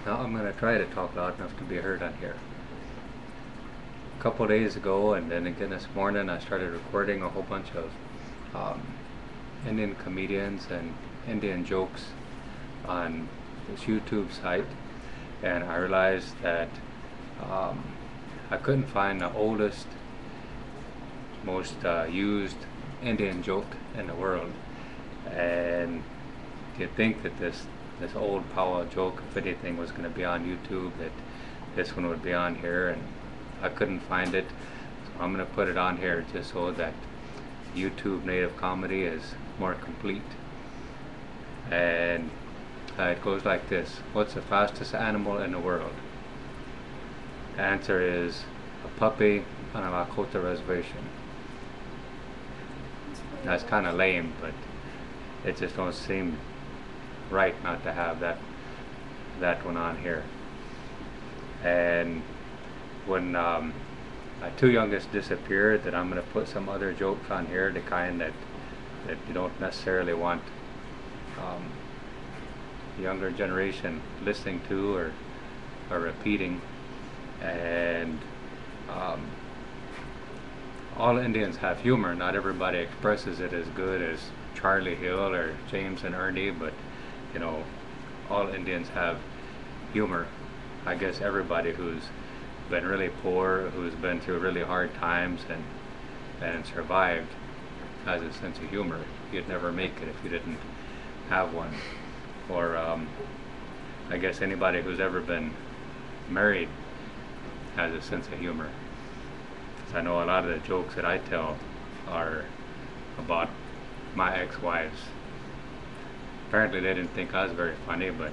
Now I'm going to try to talk loud enough to be heard on here. A couple days ago, and then again this morning, I started recording a whole bunch of Indian comedians and Indian jokes on this YouTube site, and I realized that I couldn't find the oldest, most used Indian joke in the world. And you'd think that this old power joke, if anything, was going to be on YouTube, that this one would be on here, and I couldn't find it, so I'm going to put it on here just so that YouTube native comedy is more complete. And it goes like this: what's the fastest animal in the world? The answer is a puppy on a Lakota reservation. That's kind of lame, but it just don't seem right not to have that one on here. And when my two youngest disappeared, that I'm going to put some other jokes on here, the kind that you don't necessarily want the younger generation listening to or repeating. And all Indians have humor. Not everybody expresses it as good as Charlie Hill or James and Ernie, but you know, all Indians have humor. I guess everybody who's been really poor, who's been through really hard times and survived, has a sense of humor. You'd never make it if you didn't have one. Or I guess anybody who's ever been married has a sense of humor. I know a lot of the jokes that I tell are about my ex-wives. Apparently they didn't think I was very funny, but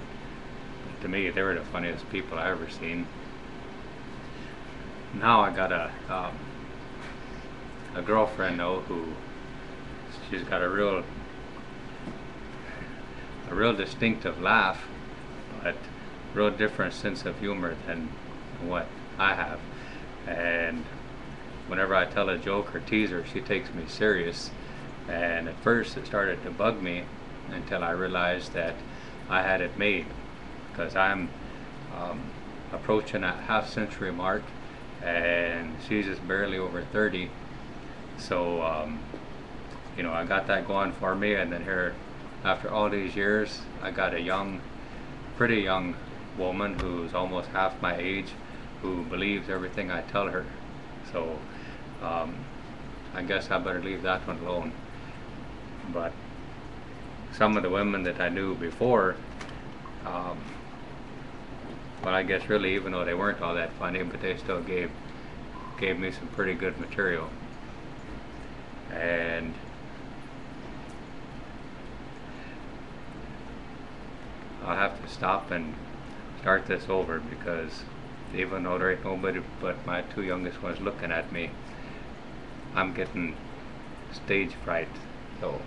to me they were the funniest people I ever seen. Now I got a girlfriend though, who she's got a real distinctive laugh, but real different sense of humor than what I have. And whenever I tell a joke or tease her, she takes me serious. And at first it started to bug me until I realized that I had it made, because I'm approaching that half-century mark and she's just barely over 30. So you know, I got that going for me. And then here, after all these years, I got a pretty young woman who's almost half my age, who believes everything I tell her. So I guess I better leave that one alone. But some of the women that I knew before, well, I guess really, even though they weren't all that funny, but they still gave me some pretty good material. And I'll have to stop and start this over, because even though there ain't nobody but my two youngest ones looking at me, I'm getting stage fright. So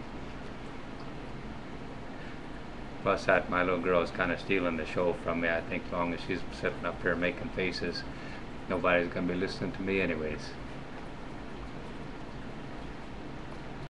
plus that my little girl is kind of stealing the show from me. I think as long as she's sitting up here making faces, nobody's going to be listening to me anyways.